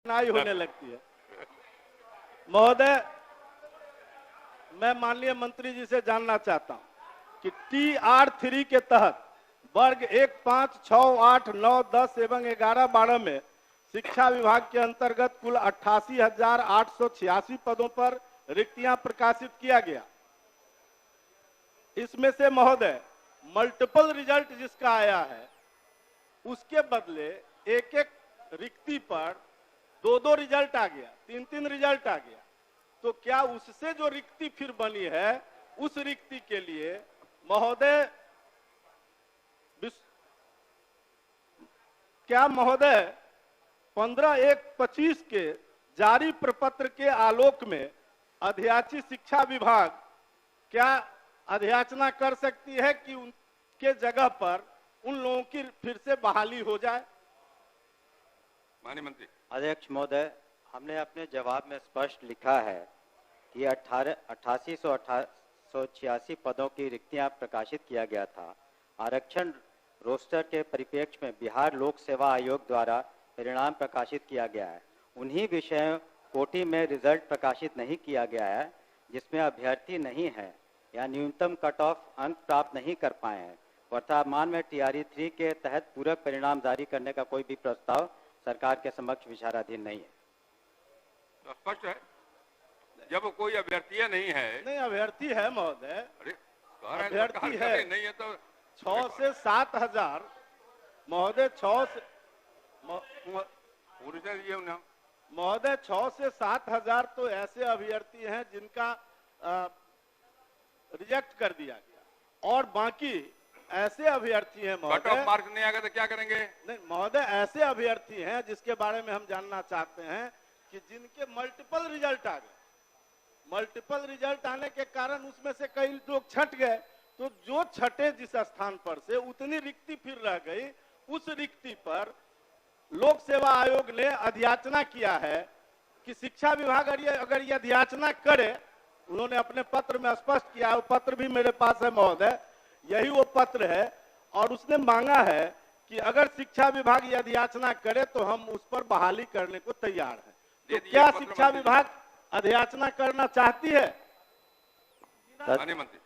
कठिनाई होने लगती है। महोदय, मैं माननीय मंत्री जी से जानना चाहता हूं कि TR3 के तहत वर्ग 1, 5, 6, 8, 9, 10 एवं 11, 12 में शिक्षा विभाग के अंतर्गत कुल 88,886 पदों पर रिक्तियां प्रकाशित किया गया। इसमें से महोदय मल्टीपल रिजल्ट जिसका आया है उसके बदले एक एक रिक्ति पर 2-2 रिजल्ट आ गया, 3-3 रिजल्ट आ गया। तो क्या उससे जो रिक्ति फिर बनी है उस रिक्ति के लिए महोदय क्या महोदय 15/1/25 के जारी प्रपत्र के आलोक में अध्याची शिक्षा विभाग क्या अध्याचना कर सकती है कि उनके जगह पर उन लोगों की फिर से बहाली हो जाए? माननीय मंत्री। अध्यक्ष महोदय, हमने अपने जवाब में स्पष्ट लिखा है कि 8886 पदों की रिक्तियां प्रकाशित किया गया था। आरक्षण रोस्टर के परिप्रेक्ष्य में बिहार लोक सेवा आयोग द्वारा परिणाम प्रकाशित किया गया है। उन्हीं विषयों कोटि में रिजल्ट प्रकाशित नहीं किया गया है जिसमें अभ्यर्थी नहीं है या न्यूनतम कट ऑफ अंक प्राप्त नहीं कर पाए हैं। वर्तमान में TR3 के तहत पूरक परिणाम जारी करने का कोई भी प्रस्ताव सरकार के समक्ष विचाराधीन नहीं है। तो स्पष्ट है, जब कोई अभ्यर्थी नहीं है। नहीं, अभ्यर्थी है महोदय। अरे अभ्यर्थी है, नहीं है तो 6 से 7 हजार महोदय, 6 से महोदय 6 से 7 हजार तो ऐसे अभ्यर्थी हैं जिनका रिजेक्ट कर दिया गया और बाकी ऐसे अभ्यर्थी हैं महोदय। कट ऑफ मार्क नहीं आएगा तो क्या करेंगे? नहीं महोदय, ऐसे अभ्यर्थी हैं जिसके बारे में हम जानना चाहते हैं कि जिनके मल्टीपल रिजल्ट आ गए। मल्टीपल रिजल्ट आने के कारण उसमें से कई लोग छट गए, तो जो छठे जिस स्थान पर से उतनी रिक्ति फिर रह गई, उस रिक्ति पर लोक सेवा आयोग ने अध्याचना किया है कि शिक्षा विभाग अगर ये अध्याचना करे, उन्होंने अपने पत्र में स्पष्ट किया, वो पत्र भी मेरे पास है महोदय, यही वो पत्र है, और उसने मांगा है कि अगर शिक्षा विभाग ये अध्याचना करे तो हम उस पर बहाली करने को तैयार हैं। तो क्या शिक्षा विभाग अध्याचना करना चाहती है? मंत्री,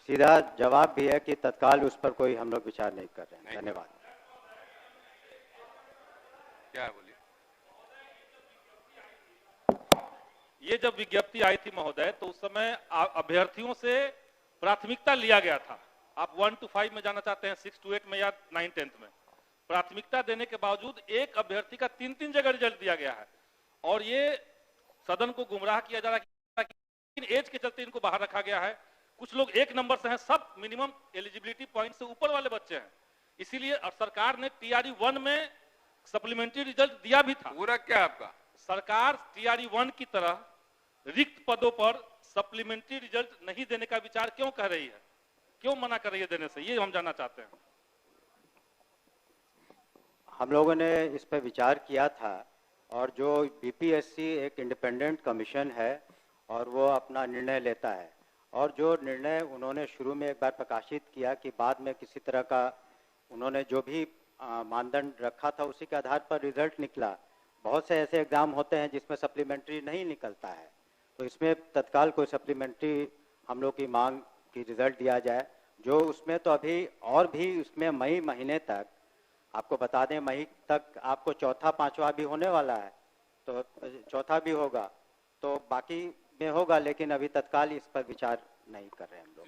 सीधा जवाब भी है कि तत्काल उस पर कोई हम लोग विचार नहीं कर रहे हैं। धन्यवाद। क्या बोलिए? ये जब विज्ञप्ति आई थी महोदय, तो उस समय अभ्यर्थियों से प्राथमिकता लिया गया था। आप 1 to 5 में जाना चाहते हैं, 6 to 8 में या 9, 10 में। प्राथमिकता देने के बावजूद एक अभ्यर्थी का 3-3 जगह रिजल्ट दिया गया है और ये सदन को गुमराह किया जा रहा है कि एज के चलते इनको बाहर रखा गया है। कुछ लोग 1 नंबर से हैं, सब मिनिमम एलिजिबिलिटी पॉइंट से ऊपर वाले बच्चे हैं। इसीलिए सरकार ने TR1 में सप्लीमेंट्री रिजल्ट दिया भी था। पूरा क्या आपका? सरकार TR1 की तरह रिक्त पदों पर सप्लीमेंट्री रिजल्ट नहीं देने का विचार क्यों कर रही है, क्यों मना कर रही है देने से, ये हम जानना चाहते हैं। हम लोगों ने इस पर विचार किया था और जो BPSC एक इंडिपेंडेंट कमीशन है और वो अपना निर्णय लेता है, और जो निर्णय उन्होंने शुरू में एक बार प्रकाशित किया कि बाद में किसी तरह का उन्होंने जो भी मानदंड रखा था उसी के आधार पर रिजल्ट निकला। बहुत से ऐसे एग्जाम होते हैं जिसमें सप्लीमेंट्री नहीं निकलता है, तो इसमें तत्काल कोई सप्लीमेंट्री हम लोग की मांग की रिजल्ट दिया जाए। जो उसमें तो अभी और भी उसमें मई महीने तक, आपको बता दें मई तक आपको चौथा पांचवा भी होने वाला है, तो चौथा भी होगा, तो बाकी में होगा, लेकिन अभी तत्काल इस पर विचार नहीं कर रहे हैं हम लोग।